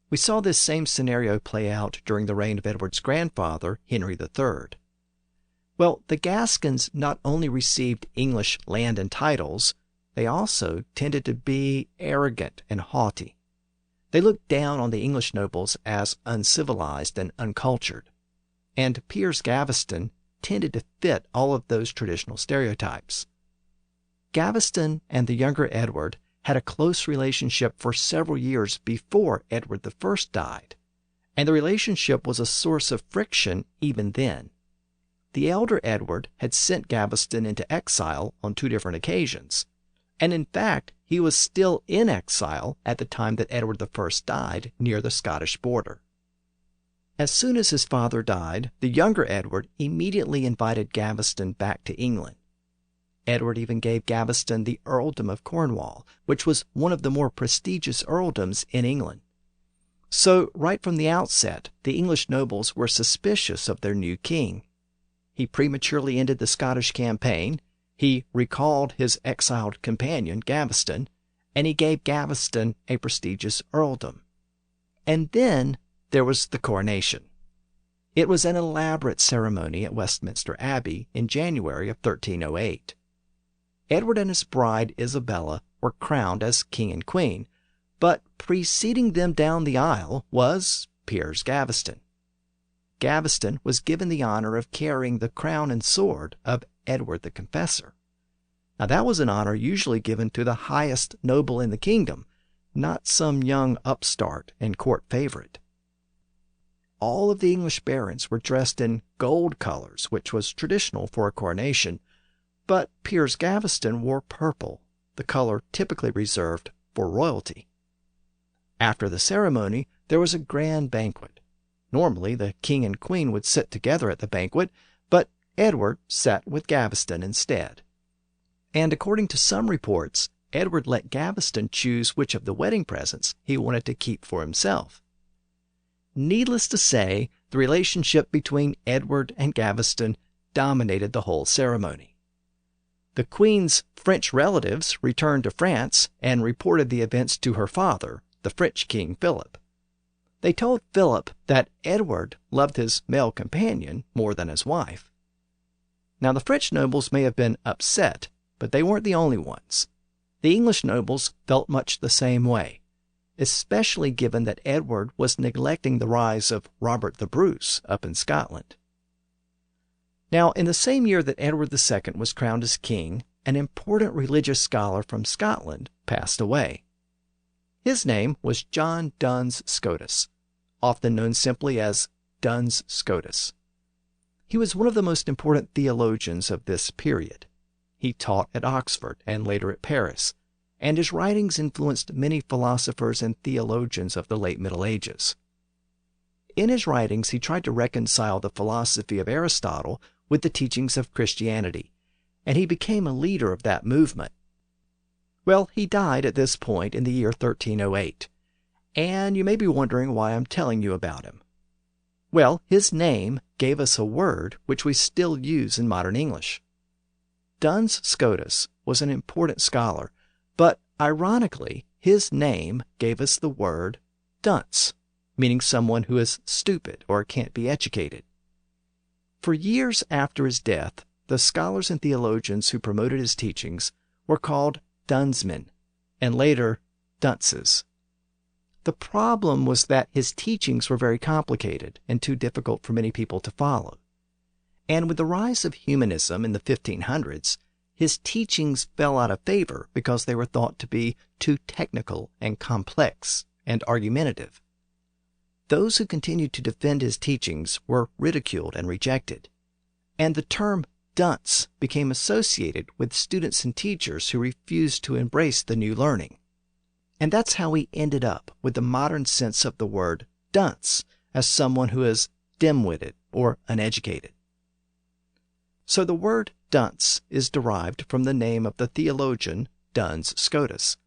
We saw this same scenario play out during the reign of Edward's grandfather, Henry III. Well, the Gascons not only received English land and titles, they also tended to be arrogant and haughty. They looked down on the English nobles as uncivilized and uncultured, and Piers Gaveston tended to fit all of those traditional stereotypes. Gaveston and the younger Edward had a close relationship for several years before Edward I died, and the relationship was a source of friction even then. The elder Edward had sent Gaveston into exile on 2 different occasions, and in fact, he was still in exile at the time that Edward I died near the Scottish border. As soon as his father died, the younger Edward immediately invited Gaveston back to England. Edward even gave Gaveston the earldom of Cornwall, which was one of the more prestigious earldoms in England. So, right from the outset, the English nobles were suspicious of their new king. He prematurely ended the Scottish campaign, he recalled his exiled companion, Gaveston, and he gave Gaveston a prestigious earldom. And then there was the coronation. It was an elaborate ceremony at Westminster Abbey in January of 1308. Edward and his bride Isabella were crowned as king and queen, But preceding them down the aisle was Piers Gaveston. Gaveston was given the honor of carrying the crown and sword of Edward the Confessor. Now that was an honor usually given to the highest noble in the kingdom, not some young upstart and court favorite. All of the English barons were dressed in gold colors, which was traditional for a coronation, but Piers Gaveston wore purple, the color typically reserved for royalty. After the ceremony, there was a grand banquet. Normally, the king and queen would sit together at the banquet, but Edward sat with Gaveston instead. And according to some reports, Edward let Gaveston choose which of the wedding presents he wanted to keep for himself. Needless to say, the relationship between Edward and Gaveston dominated the whole ceremony. The queen's French relatives returned to France and reported the events to her father, the French king Philip. They told Philip that Edward loved his male companion more than his wife. Now the French nobles may have been upset, but they weren't the only ones. The English nobles felt much the same way, especially given that Edward was neglecting the rise of Robert the Bruce up in Scotland. Now, in the same year that Edward II was crowned as king, an important religious scholar from Scotland passed away. His name was John Duns Scotus, often known simply as Duns Scotus. He was one of the most important theologians of this period. He taught at Oxford and later at Paris, and his writings influenced many philosophers and theologians of the late Middle Ages. In his writings, he tried to reconcile the philosophy of Aristotle with the teachings of Christianity, and he became a leader of that movement. Well, he died at this point in the year 1308, and you may be wondering why I'm telling you about him. Well, his name gave us a word which we still use in modern English. Duns Scotus was an important scholar, but ironically, his name gave us the word dunce, meaning someone who is stupid or can't be educated. For years after his death, the scholars and theologians who promoted his teachings were called dunsmen, and later dunces. The problem was that his teachings were very complicated and too difficult for many people to follow. And with the rise of humanism in the 1500s, his teachings fell out of favor because they were thought to be too technical and complex and argumentative. Those who continued to defend his teachings were ridiculed and rejected, and the term dunce became associated with students and teachers who refused to embrace the new learning. And that's how we ended up with the modern sense of the word dunce as someone who is dim-witted or uneducated. So the word dunce is derived from the name of the theologian Duns Scotus.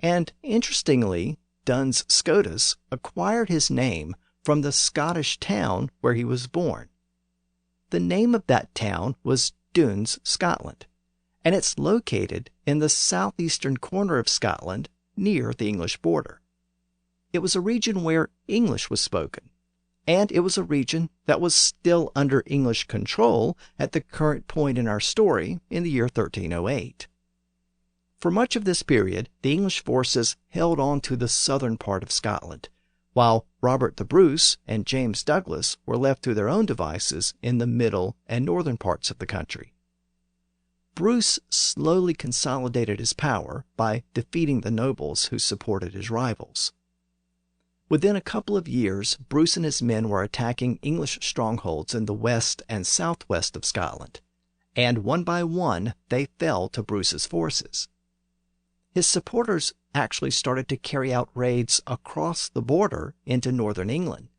And interestingly, Duns Scotus acquired his name from the Scottish town where he was born. The name of that town was Duns, Scotland, and it's located in the southeastern corner of Scotland near the English border. It was a region where English was spoken, and it was a region that was still under English control at the current point in our story in the year 1308. For much of this period, the English forces held on to the southern part of Scotland, while Robert the Bruce and James Douglas were left to their own devices in the middle and northern parts of the country. Bruce slowly consolidated his power by defeating the nobles who supported his rivals. Within a couple of years, Bruce and his men were attacking English strongholds in the west and southwest of Scotland, and one by one they fell to Bruce's forces. His supporters actually started to carry out raids across the border into northern England,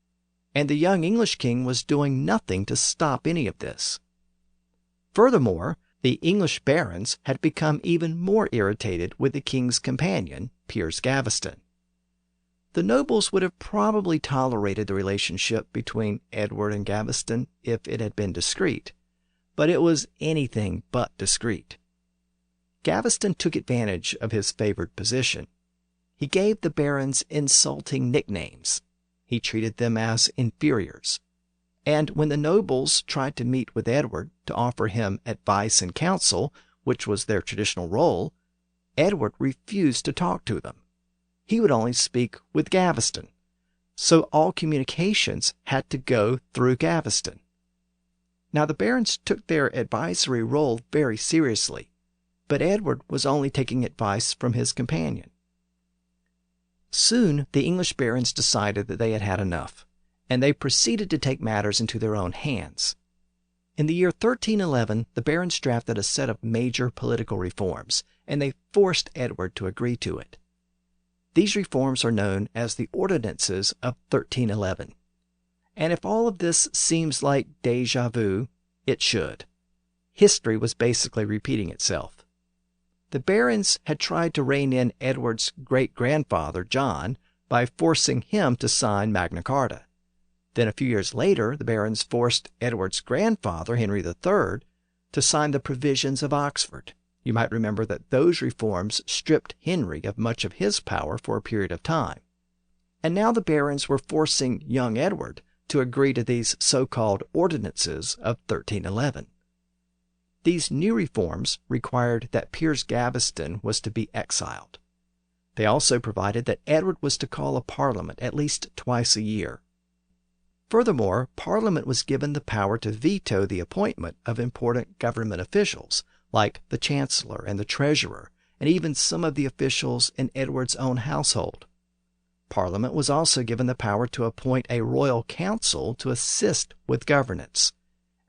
and the young English king was doing nothing to stop any of this. Furthermore, the English barons had become even more irritated with the king's companion, Piers Gaveston. The nobles would have probably tolerated the relationship between Edward and Gaveston if it had been discreet, but it was anything but discreet. Gaveston took advantage of his favored position. He gave the barons insulting nicknames. He treated them as inferiors. And when the nobles tried to meet with Edward to offer him advice and counsel, which was their traditional role, Edward refused to talk to them. he would only speak with Gaveston, so all communications had to go through Gaveston. Now the barons took their advisory role very seriously, but Edward was only taking advice from his companion. Soon the English barons decided that they had had enough, and they proceeded to take matters into their own hands. In the year 1311, the barons drafted a set of major political reforms, and they forced Edward to agree to it. These reforms are known as the Ordinances of 1311. And if all of this seems like déjà vu, it should. History was basically repeating itself. The barons had tried to rein in Edward's great-grandfather, John, by forcing him to sign Magna Carta. Then a few years later, the barons forced Edward's grandfather, Henry III, to sign the Provisions of Oxford. You might remember that those reforms stripped Henry of much of his power for a period of time. And now the barons were forcing young Edward to agree to these so-called Ordinances of 1311. These new reforms required that Piers Gaveston was to be exiled. They also provided that Edward was to call a parliament at least twice a year. Furthermore, Parliament was given the power to veto the appointment of important government officials, like the Chancellor and the Treasurer, and even some of the officials in Edward's own household. Parliament was also given the power to appoint a royal council to assist with governance,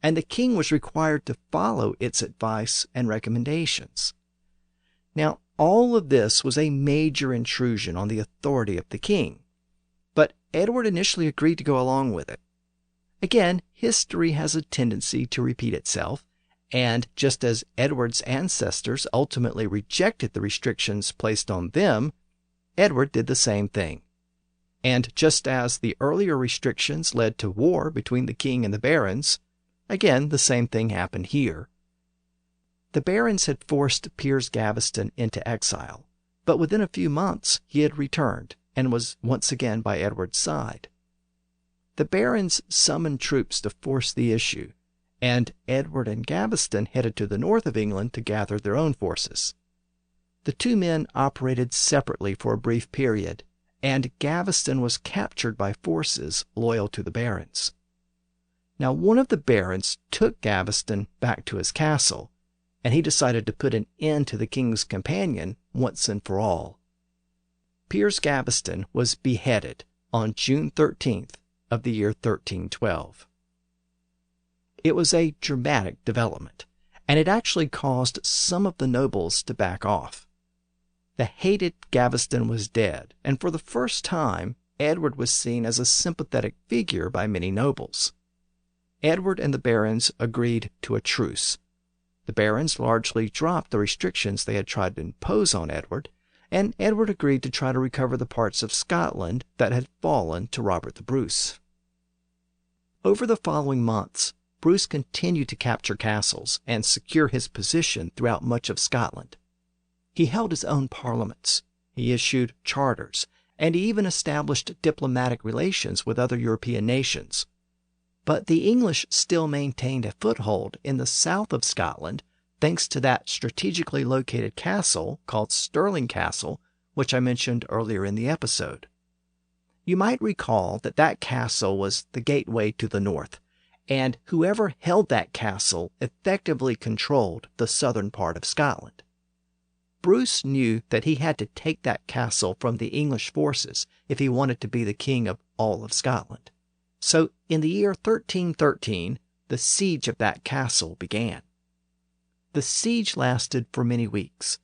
and the king was required to follow its advice and recommendations. Now, all of this was a major intrusion on the authority of the king, but Edward initially agreed to go along with it. Again, history has a tendency to repeat itself, and just as Edward's ancestors ultimately rejected the restrictions placed on them, Edward did the same thing. And just as the earlier restrictions led to war between the king and the barons, again the same thing happened here. The barons had forced Piers Gaveston into exile, but within a few months he had returned and was once again by Edward's side. The barons summoned troops to force the issue, and Edward and Gaveston headed to the north of England to gather their own forces. The two men operated separately for a brief period, and Gaveston was captured by forces loyal to the barons. Now, one of the barons took Gaveston back to his castle, and he decided to put an end to the king's companion once and for all. Piers Gaveston was beheaded on June 13th of the year 1312. It was a dramatic development, and it actually caused some of the nobles to back off. The hated Gaveston was dead, and for the first time, Edward was seen as a sympathetic figure by many nobles. Edward and the barons agreed to a truce. The barons largely dropped the restrictions they had tried to impose on Edward, and Edward agreed to try to recover the parts of Scotland that had fallen to Robert the Bruce. Over the following months, Bruce continued to capture castles and secure his position throughout much of Scotland. He held his own parliaments, he issued charters, and he even established diplomatic relations with other European nations. But the English still maintained a foothold in the south of Scotland, thanks to that strategically located castle called Stirling Castle, which I mentioned earlier in the episode. You might recall that that castle was the gateway to the north, and whoever held that castle effectively controlled the southern part of Scotland. Bruce knew that he had to take that castle from the English forces if he wanted to be the king of all of Scotland. So in the year 1313, the siege of that castle began. The siege lasted for many weeks,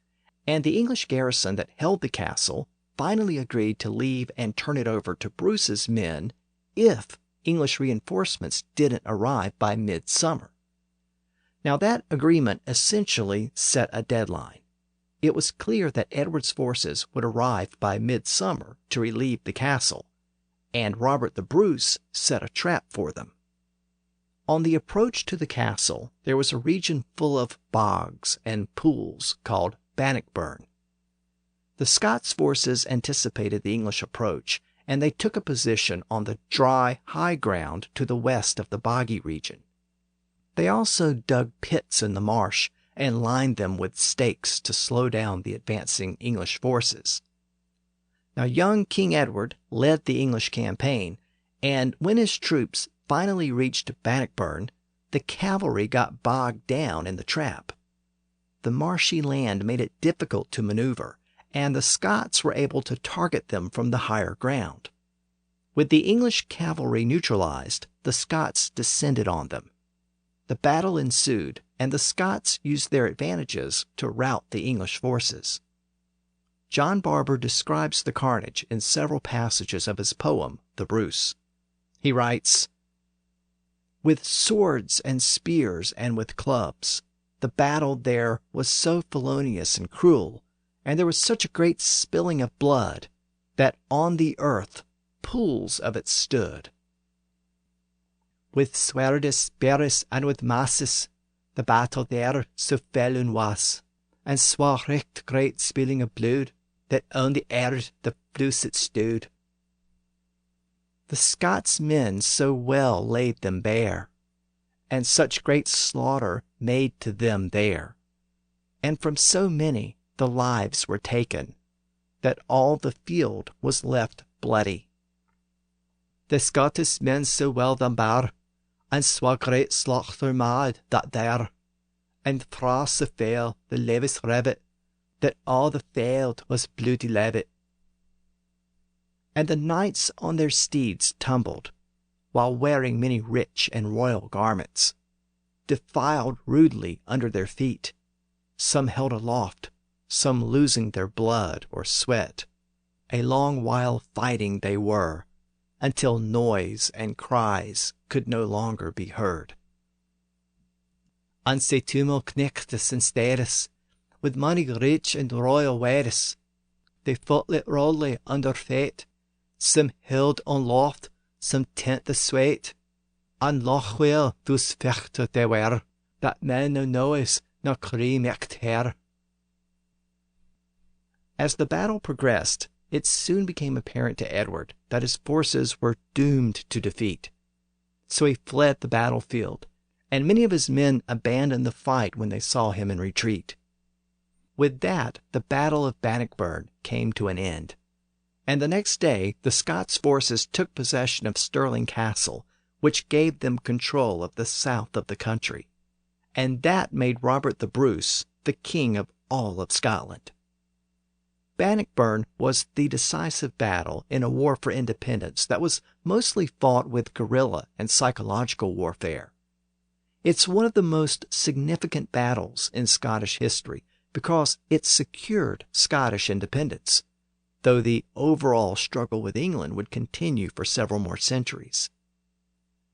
and the English garrison that held the castle finally agreed to leave and turn it over to Bruce's men if English reinforcements didn't arrive by midsummer. Now that agreement essentially set a deadline. It was clear that Edward's forces would arrive by midsummer to relieve the castle, and Robert the Bruce set a trap for them. On the approach to the castle, there was a region full of bogs and pools called Bannockburn. The Scots forces anticipated the English approach, and they took a position on the dry, high ground to the west of the boggy region. They also dug pits in the marsh and lined them with stakes to slow down the advancing English forces. Now, young King Edward led the English campaign, and when his troops finally reached Bannockburn, the cavalry got bogged down in the trap. The marshy land made it difficult to maneuver, and the Scots were able to target them from the higher ground. With the English cavalry neutralized, the Scots descended on them. The battle ensued, and the Scots used their advantages to rout the English forces. John Barbour describes the carnage in several passages of his poem, The Bruce. He writes, "With swords and spears and with clubs, the battle there was so felonious and cruel, and there was such a great spilling of blood, that on the earth pools of it stood. With swerdes, spears, and with masses, the battle there so felon was, and swa recht great spilling of blood, that on the earth the floos it stood. The Scots men so well laid them bare, and such great slaughter made to them there, and from so many the lives were taken, that all the field was left bloody. The Scottish men so well them bare, and swa great slaughter made that there, and fra so fell the levis rabbit, that all the field was bloody levitt. And the knights on their steeds tumbled, while wearing many rich and royal garments, defiled rudely under their feet, some held aloft, some losing their blood or sweat. A long while fighting they were, until noise and cries could no longer be heard. And se tumult knechtes and steres, with money rich and royal wares, they fought lit rolly under fate, some held on loft, some tent the swait, and lochwell thus fechter they were, that men no noise nor cry mecht hear." As the battle progressed, it soon became apparent to Edward that his forces were doomed to defeat. So he fled the battlefield, and many of his men abandoned the fight when they saw him in retreat. With that, the Battle of Bannockburn came to an end, and the next day the Scots forces took possession of Stirling Castle, which gave them control of the south of the country, and that made Robert the Bruce the king of all of Scotland. Bannockburn was the decisive battle in a war for independence that was mostly fought with guerrilla and psychological warfare. It's one of the most significant battles in Scottish history because it secured Scottish independence, though the overall struggle with England would continue for several more centuries.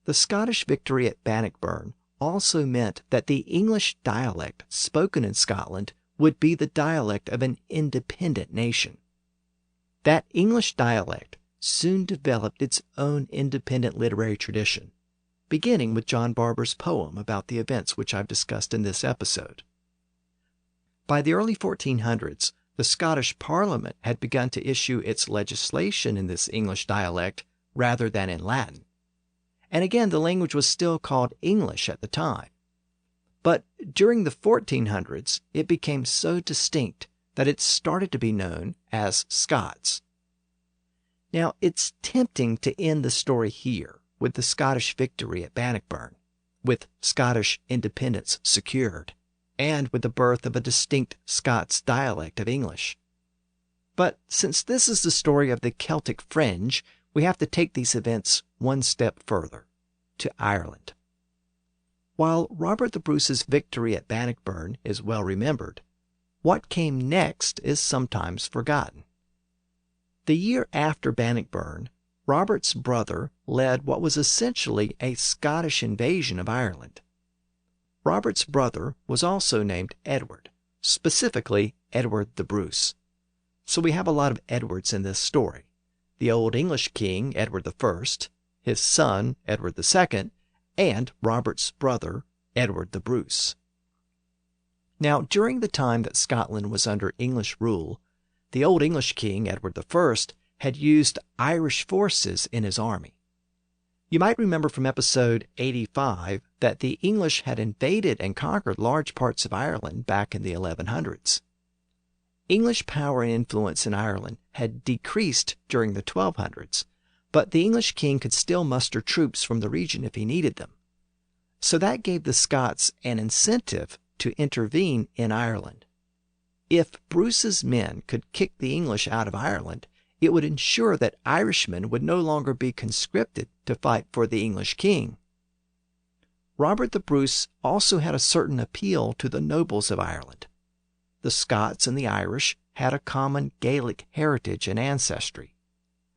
The Scottish victory at Bannockburn also meant that the English dialect spoken in Scotland would be the dialect of an independent nation. That English dialect soon developed its own independent literary tradition, beginning with John Barbour's poem about the events which I've discussed in this episode. By the early 1400s, the Scottish Parliament had begun to issue its legislation in this English dialect rather than in Latin. And again, the language was still called English at the time. But during the 1400s, it became so distinct that it started to be known as Scots. Now, it's tempting to end the story here with the Scottish victory at Bannockburn, with Scottish independence secured, and with the birth of a distinct Scots dialect of English. But since this is the story of the Celtic Fringe, we have to take these events one step further, to Ireland. While Robert the Bruce's victory at Bannockburn is well remembered, what came next is sometimes forgotten. The year after Bannockburn, Robert's brother led what was essentially a Scottish invasion of Ireland. Robert's brother was also named Edward, specifically Edward the Bruce. So we have a lot of Edwards in this story. The Old English king, Edward I, his son, Edward II, and Robert's brother, Edward the Bruce. Now, during the time that Scotland was under English rule, the Old English king, Edward I, had used Irish forces in his army. You might remember from episode 85 that the English had invaded and conquered large parts of Ireland back in the 1100s. English power and influence in Ireland had decreased during the 1200s, but the English king could still muster troops from the region if he needed them. So that gave the Scots an incentive to intervene in Ireland. If Bruce's men could kick the English out of Ireland, it would ensure that Irishmen would no longer be conscripted to fight for the English king. Robert the Bruce also had a certain appeal to the nobles of Ireland. The Scots and the Irish had a common Gaelic heritage and ancestry,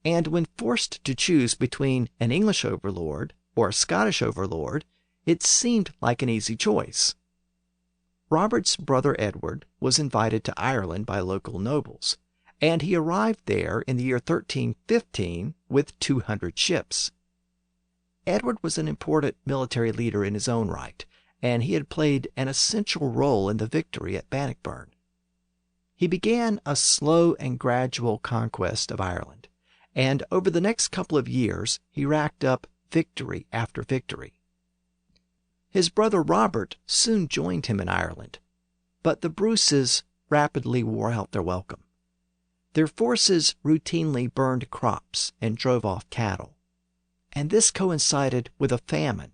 and when forced to choose between an English overlord or a Scottish overlord, it seemed like an easy choice. Robert's brother Edward was invited to Ireland by local nobles, and he arrived there in the year 1315 with 200 ships. Edward was an important military leader in his own right, and he had played an essential role in the victory at Bannockburn. He began a slow and gradual conquest of Ireland, and over the next couple of years he racked up victory after victory. His brother Robert soon joined him in Ireland, but the Bruces rapidly wore out their welcome. Their forces routinely burned crops and drove off cattle, and this coincided with a famine,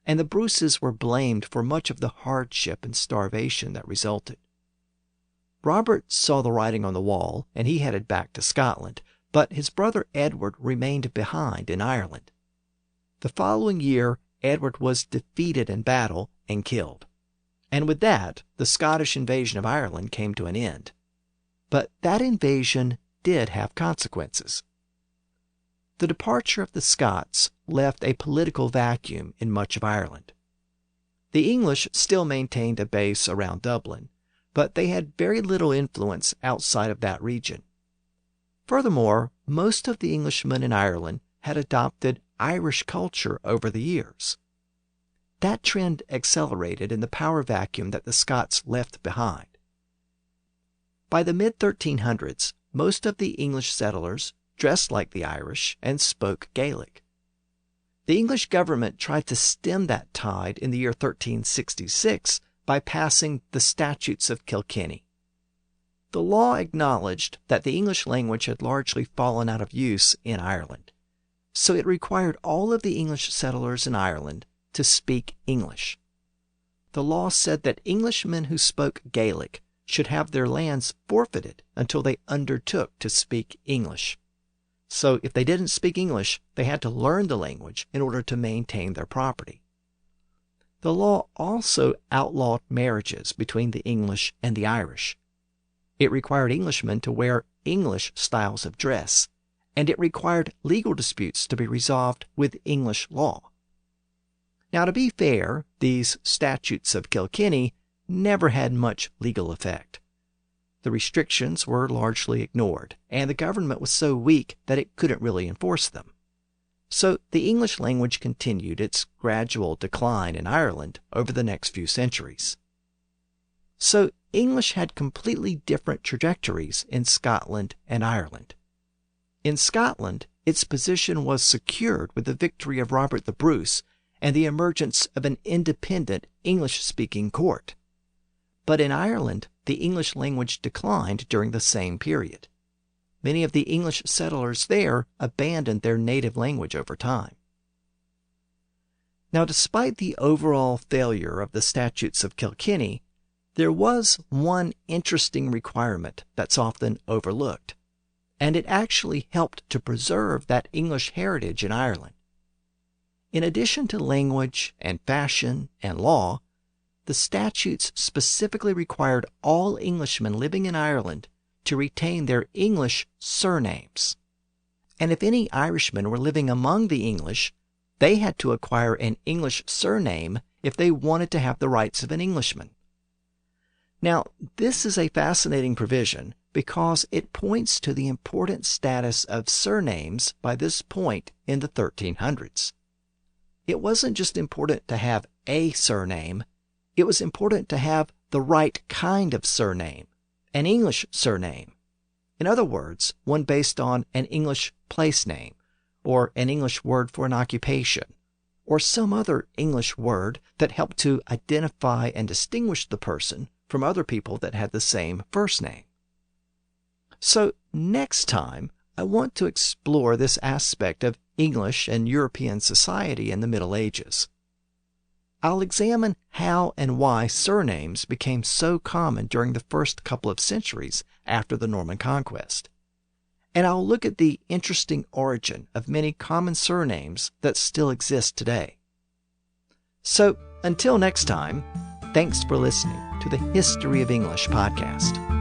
and the Bruces were blamed for much of the hardship and starvation that resulted. Robert saw the writing on the wall, and he headed back to Scotland, but his brother Edward remained behind in Ireland. The following year, Edward was defeated in battle and killed, and with that, the Scottish invasion of Ireland came to an end. But that invasion did have consequences. The departure of the Scots left a political vacuum in much of Ireland. The English still maintained a base around Dublin, but they had very little influence outside of that region. Furthermore, most of the Englishmen in Ireland had adopted Irish culture over the years. That trend accelerated in the power vacuum that the Scots left behind. By the mid-1300s, most of the English settlers dressed like the Irish and spoke Gaelic. The English government tried to stem that tide in the year 1366 by passing the Statutes of Kilkenny. The law acknowledged that the English language had largely fallen out of use in Ireland, so it required all of the English settlers in Ireland to speak English. The law said that Englishmen who spoke Gaelic should have their lands forfeited until they undertook to speak English. So if they didn't speak English, they had to learn the language in order to maintain their property. The law also outlawed marriages between the English and the Irish. It required Englishmen to wear English styles of dress, and it required legal disputes to be resolved with English law. Now, to be fair, these Statutes of Kilkenny never had much legal effect. The restrictions were largely ignored, and the government was so weak that it couldn't really enforce them. So the English language continued its gradual decline in Ireland over the next few centuries. So English had completely different trajectories in Scotland and Ireland. In Scotland, its position was secured with the victory of Robert the Bruce and the emergence of an independent English-speaking court. But in Ireland, the English language declined during the same period. Many of the English settlers there abandoned their native language over time. Now, despite the overall failure of the Statutes of Kilkenny, there was one interesting requirement that's often overlooked, and it actually helped to preserve that English heritage in Ireland. In addition to language and fashion and law, the statutes specifically required all Englishmen living in Ireland to retain their English surnames. And if any Irishmen were living among the English, they had to acquire an English surname if they wanted to have the rights of an Englishman. Now, this is a fascinating provision because it points to the important status of surnames by this point in the 1300s. It wasn't just important to have a surname, it was important to have the right kind of surname, an English surname. In other words, one based on an English place name, or an English word for an occupation, or some other English word that helped to identify and distinguish the person from other people that had the same first name. So next time, I want to explore this aspect of English and European society in the Middle Ages. I'll examine how and why surnames became so common during the first couple of centuries after the Norman conquest. And I'll look at the interesting origin of many common surnames that still exist today. So, until next time, thanks for listening to the History of English podcast.